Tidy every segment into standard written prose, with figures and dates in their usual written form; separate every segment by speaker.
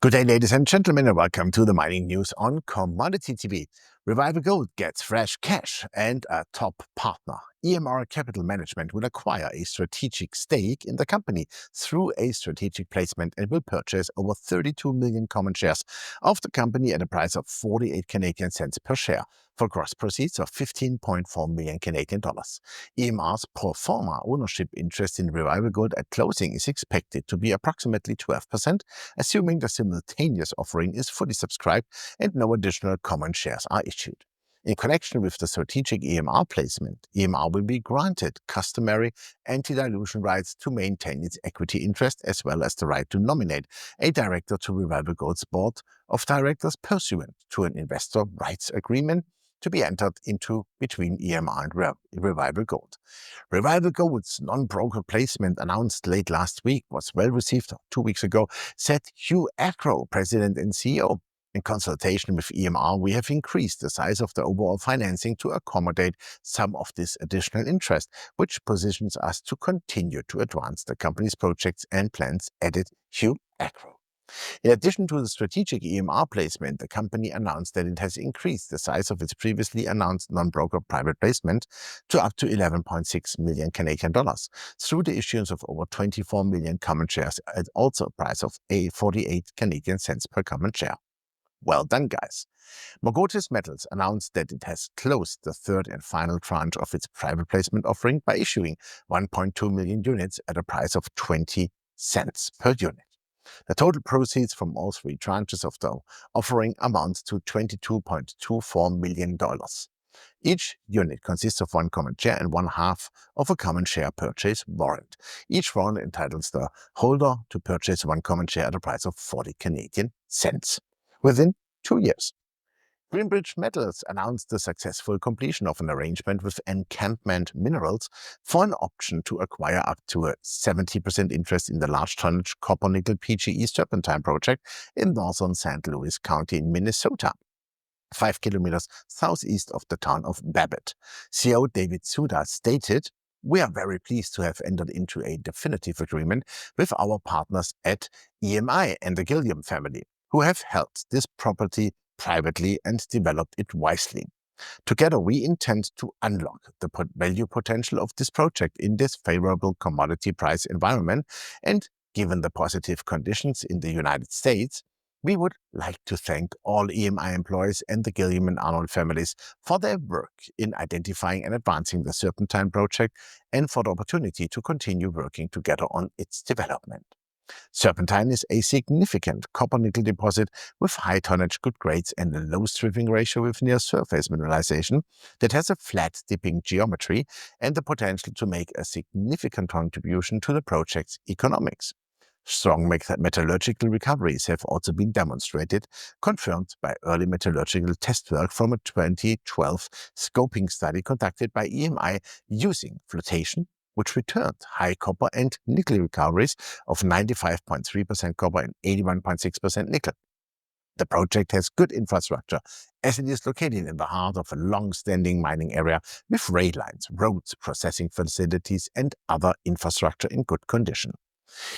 Speaker 1: Good day, ladies and gentlemen, and welcome to the mining news on Commodity TV. Revival Gold gets fresh cash and a top partner. EMR Capital Management will acquire a strategic stake in the company through a strategic placement and will purchase over 32 million common shares of the company at a price of 48 Canadian cents per share for gross proceeds of 15.4 million Canadian dollars. EMR's pro forma ownership interest in Revival Gold at closing is expected to be approximately 12%, assuming the simultaneous offering is fully subscribed and no additional common shares are issued. In connection with the strategic EMR placement, EMR will be granted customary anti-dilution rights to maintain its equity interest as well as the right to nominate a director to Revival Gold's board of directors pursuant to an investor rights agreement to be entered into between EMR and Revival Gold. Revival Gold's non-broker placement announced late last week was well received 2 weeks ago, said Hugh Ackrow, President and CEO. In consultation with EMR, we have increased the size of the overall financing to accommodate some of this additional interest, which positions us to continue to advance the company's projects and plans, added Hugh Ackrow. In addition to the strategic EMR placement, the company announced that it has increased the size of its previously announced non-broker private placement to up to 11.6 million Canadian dollars through the issuance of over 24 million common shares at also a price of 48 Canadian cents per common share. Well done, guys. Mogotes Metals announced that it has closed the third and final tranche of its private placement offering by issuing 1.2 million units at a price of 20 cents per unit. The total proceeds from all three tranches of the offering amounts to $22.24 million. Each unit consists of one common share and one half of a common share purchase warrant. Each warrant entitles the holder to purchase one common share at a price of 40 Canadian cents within 2 years. Bridge Metals announced the successful completion of an arrangement with Encampment Minerals for an option to acquire up to a 70% interest in the large tonnage copper-nickel PGE Serpentine project in northern St. Louis County in Minnesota, 5 kilometers southeast of the town of Babbitt. CEO David Suda stated, "We are very pleased to have entered into a definitive agreement with our partners at EMI and the Gilliam family, who have held this property privately and developed it wisely. Together, we intend to unlock the value potential of this project in this favorable commodity price environment, and given the positive conditions in the United States, we would like to thank all EMI employees and the Gilliam and Arnold families for their work in identifying and advancing the Serpentine project and for the opportunity to continue working together on its development." Serpentine is a significant copper-nickel deposit with high tonnage, good grades, and a low stripping ratio with near-surface mineralization that has a flat dipping geometry and the potential to make a significant contribution to the project's economics. Strong metallurgical recoveries have also been demonstrated, confirmed by early metallurgical test work from a 2012 scoping study conducted by EMI using flotation, which returned high copper and nickel recoveries of 95.3% copper and 81.6% nickel. The project has good infrastructure, as it is located in the heart of a long-standing mining area with rail lines, roads, processing facilities, and other infrastructure in good condition.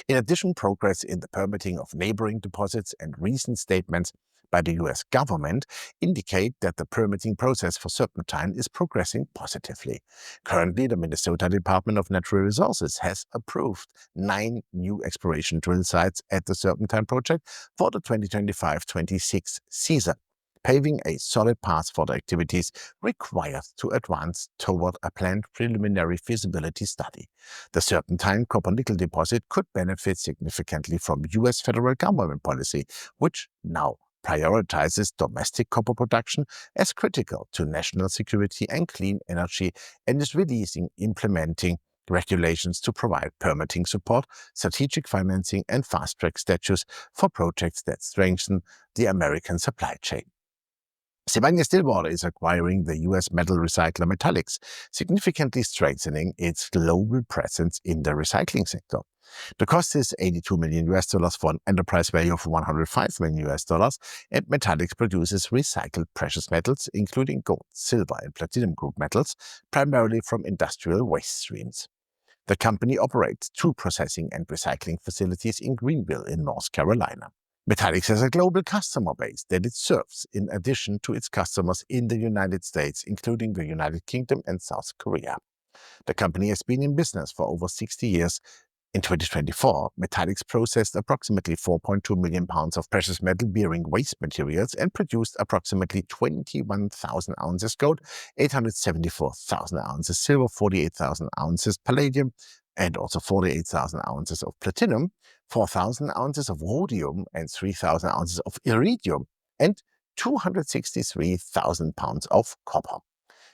Speaker 1: In addition, progress in the permitting of neighboring deposits and recent statements by the US government indicate that the permitting process for Serpentine is progressing positively. Currently, the Minnesota Department of Natural Resources has approved 9 new exploration drill sites at the Serpentine project for the 2025-26 season, paving a solid path for the activities required to advance toward a planned preliminary feasibility study. The Serpentine copper-nickel deposit could benefit significantly from US federal government policy, which now prioritizes domestic copper production as critical to national security and clean energy, and is implementing regulations to provide permitting support, strategic financing, and fast-track statutes for projects that strengthen the American supply chain. Sibanye-Stillwater is acquiring the US metal recycler Metallix, significantly strengthening its global presence in the recycling sector. The cost is $82 million for an enterprise value of $105 million, and Metallix produces recycled precious metals, including gold, silver, and platinum group metals, primarily from industrial waste streams. The company operates 2 processing and recycling facilities in Greenville in North Carolina. Metallix has a global customer base that it serves in addition to its customers in the United States, including the United Kingdom and South Korea. The company has been in business for over 60 years. In 2024, Metallix processed approximately 4.2 million pounds of precious metal-bearing waste materials and produced approximately 21,000 ounces gold, 874,000 ounces silver, 48,000 ounces palladium, and also 48,000 ounces of platinum, 4,000 ounces of rhodium, and 3,000 ounces of iridium, and 263,000 pounds of copper.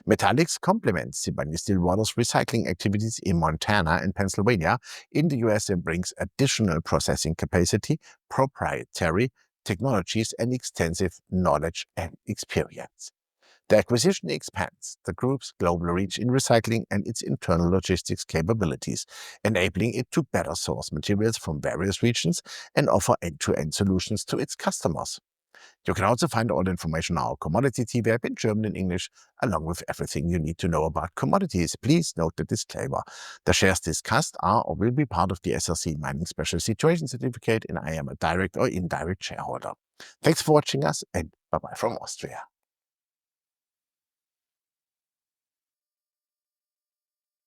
Speaker 1: Metallix complements Sibanye-Stillwater's recycling activities in Montana and Pennsylvania in the US and brings additional processing capacity, proprietary technologies, and extensive knowledge and experience. The acquisition expands the group's global reach in recycling and its internal logistics capabilities, enabling it to better source materials from various regions and offer end-to-end solutions to its customers. You can also find all the information on our Commodity TV app in German and English, along with everything you need to know about commodities. Please note the disclaimer. The shares discussed are or will be part of the SRC Mining Special Situation Certificate, and I am a direct or indirect shareholder. Thanks for watching us, and bye-bye from Austria.